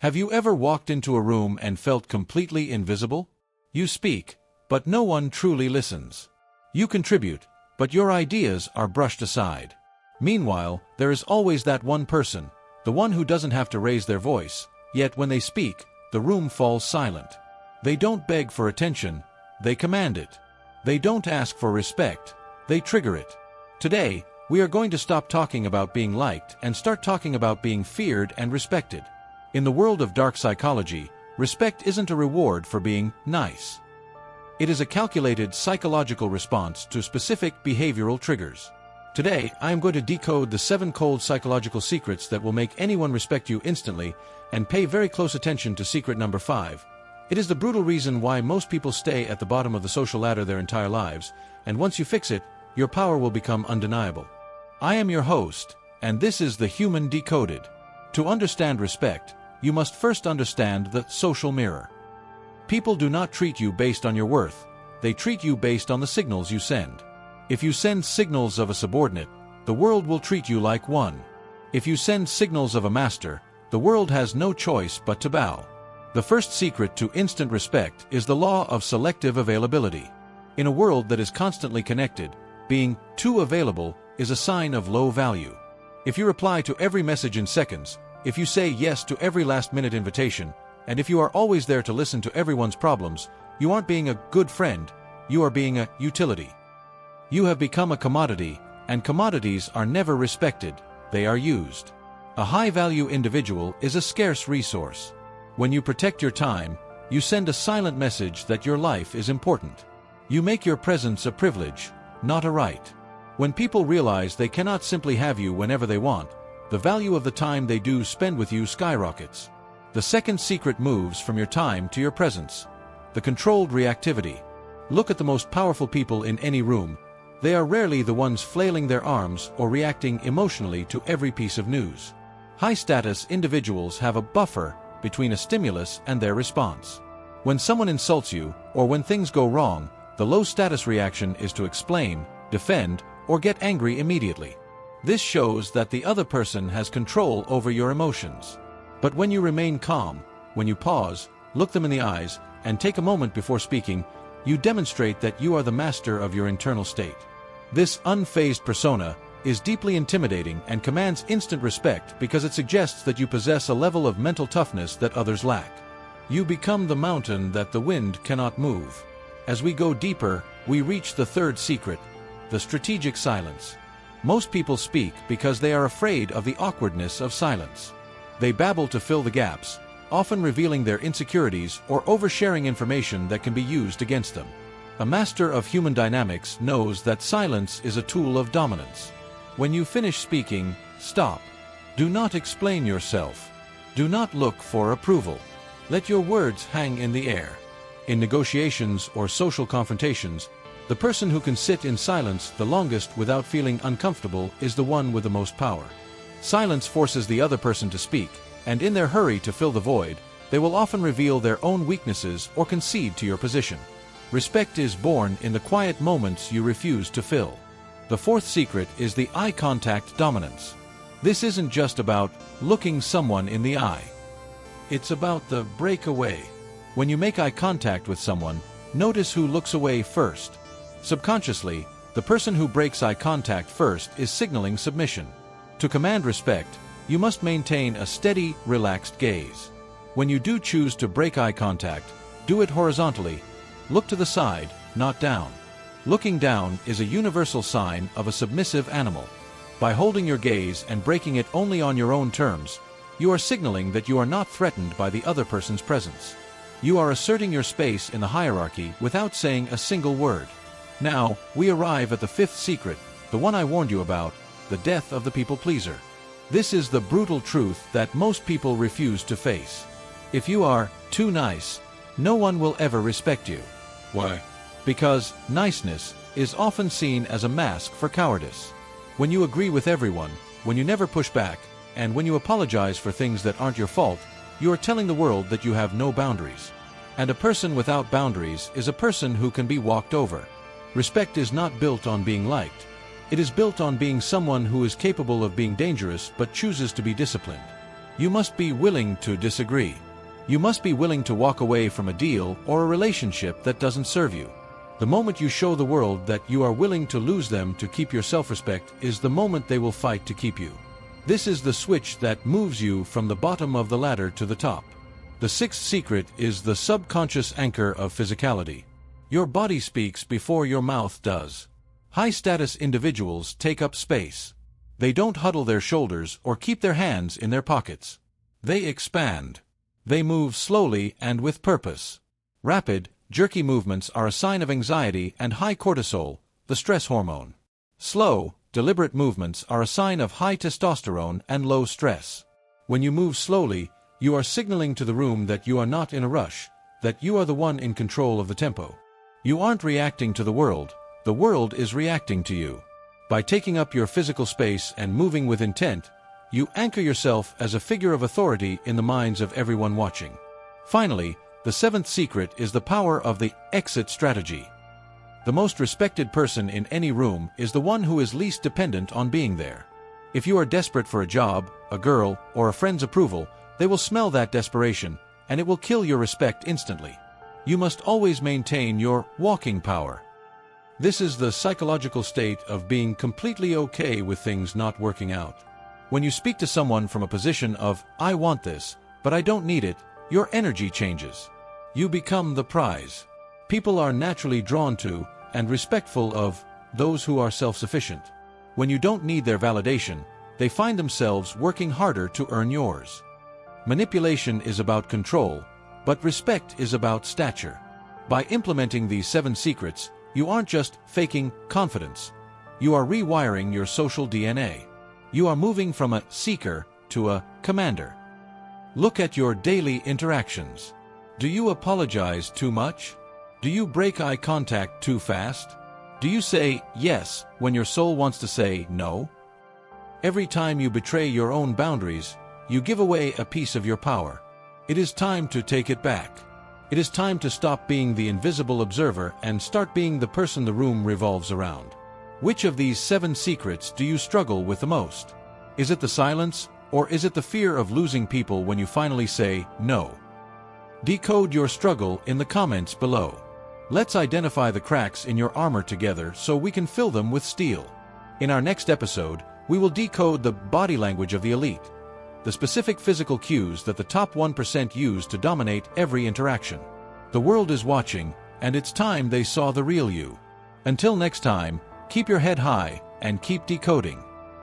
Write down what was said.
Have you ever walked into a room and felt completely invisible? You speak, but no one truly listens. You contribute, but your ideas are brushed aside. Meanwhile, there is always that one person, the one who doesn't have to raise their voice, yet when they speak, the room falls silent. They don't beg for attention, they command it. They don't ask for respect, they trigger it. Today, we are going to stop talking about being liked and start talking about being feared and respected. In the world of dark psychology, respect isn't a reward for being nice. It is a calculated psychological response to specific behavioral triggers. Today, I am going to decode the 7 cold psychological secrets that will make anyone respect you instantly, and pay very close attention to secret number 5. It is the brutal reason why most people stay at the bottom of the social ladder their entire lives, and once you fix it, your power will become undeniable. I am your host, and this is the Human Decoded. To understand respect, you must first understand the social mirror. People do not treat you based on your worth, they treat you based on the signals you send. If you send signals of a subordinate, the world will treat you like one. If you send signals of a master, the world has no choice but to bow. The first secret to instant respect is the law of selective availability. In a world that is constantly connected, being too available is a sign of low value. If you reply to every message in seconds, if you say yes to every last-minute invitation, and if you are always there to listen to everyone's problems, you aren't being a good friend, you are being a utility. You have become a commodity, and commodities are never respected, they are used. A high-value individual is a scarce resource. When you protect your time, you send a silent message that your life is important. You make your presence a privilege, not a right. When people realize they cannot simply have you whenever they want, the value of the time they do spend with you skyrockets. The second secret moves from your time to your presence. The controlled reactivity. Look at the most powerful people in any room. They are rarely the ones flailing their arms or reacting emotionally to every piece of news. High-status individuals have a buffer between a stimulus and their response. When someone insults you, or when things go wrong, the low-status reaction is to explain, defend, or get angry immediately. This shows that the other person has control over your emotions. But when you remain calm, when you pause, look them in the eyes, and take a moment before speaking, you demonstrate that you are the master of your internal state. This unfazed persona is deeply intimidating and commands instant respect because it suggests that you possess a level of mental toughness that others lack. You become the mountain that the wind cannot move. As we go deeper, we reach the third secret, the strategic silence. Most people speak because they are afraid of the awkwardness of silence. They babble to fill the gaps, often revealing their insecurities or oversharing information that can be used against them. A master of human dynamics knows that silence is a tool of dominance. When you finish speaking, stop. Do not explain yourself. Do not look for approval. Let your words hang in the air. In negotiations or social confrontations, the person who can sit in silence the longest without feeling uncomfortable is the one with the most power. Silence forces the other person to speak, and in their hurry to fill the void, they will often reveal their own weaknesses or concede to your position. Respect is born in the quiet moments you refuse to fill. The fourth secret is the eye contact dominance. This isn't just about looking someone in the eye. It's about the breakaway. When you make eye contact with someone, notice who looks away first. Subconsciously, the person who breaks eye contact first is signaling submission. To command respect, you must maintain a steady, relaxed gaze. When you do choose to break eye contact, do it horizontally. Look to the side, not down. Looking down is a universal sign of a submissive animal. By holding your gaze and breaking it only on your own terms, you are signaling that you are not threatened by the other person's presence. You are asserting your space in the hierarchy without saying a single word. Now, we arrive at the fifth secret, the one I warned you about, the death of the people-pleaser. This is the brutal truth that most people refuse to face. If you are too nice, no one will ever respect you. Why? Because niceness is often seen as a mask for cowardice. When you agree with everyone, when you never push back, and when you apologize for things that aren't your fault, you are telling the world that you have no boundaries. And a person without boundaries is a person who can be walked over. Respect is not built on being liked. It is built on being someone who is capable of being dangerous but chooses to be disciplined. You must be willing to disagree. You must be willing to walk away from a deal or a relationship that doesn't serve you. The moment you show the world that you are willing to lose them to keep your self-respect is the moment they will fight to keep you. This is the switch that moves you from the bottom of the ladder to the top. The sixth secret is the subconscious anchor of physicality. Your body speaks before your mouth does. High-status individuals take up space. They don't huddle their shoulders or keep their hands in their pockets. They expand. They move slowly and with purpose. Rapid, jerky movements are a sign of anxiety and high cortisol, the stress hormone. Slow, deliberate movements are a sign of high testosterone and low stress. When you move slowly, you are signaling to the room that you are not in a rush, that you are the one in control of the tempo. You aren't reacting to the world is reacting to you. By taking up your physical space and moving with intent, you anchor yourself as a figure of authority in the minds of everyone watching. Finally, the seventh secret is the power of the exit strategy. The most respected person in any room is the one who is least dependent on being there. If you are desperate for a job, a girl, or a friend's approval, they will smell that desperation, and it will kill your respect instantly. You must always maintain your walking power. This is the psychological state of being completely okay with things not working out. When you speak to someone from a position of, "I want this, but I don't need it," your energy changes. You become the prize. People are naturally drawn to and respectful of those who are self-sufficient. When you don't need their validation, they find themselves working harder to earn yours. Manipulation is about control, but respect is about stature. By implementing these 7 secrets, you aren't just faking confidence. You are rewiring your social DNA. You are moving from a seeker to a commander. Look at your daily interactions. Do you apologize too much? Do you break eye contact too fast? Do you say yes when your soul wants to say no? Every time you betray your own boundaries, you give away a piece of your power. It is time to take it back. It is time to stop being the invisible observer and start being the person the room revolves around. Which of these 7 secrets do you struggle with the most? Is it the silence, or is it the fear of losing people when you finally say no? Decode your struggle in the comments below. Let's identify the cracks in your armor together so we can fill them with steel. In our next episode, we will decode the body language of the elite, the specific physical cues that the top 1% use to dominate every interaction. The world is watching, and it's time they saw the real you. Until next time, keep your head high and keep decoding.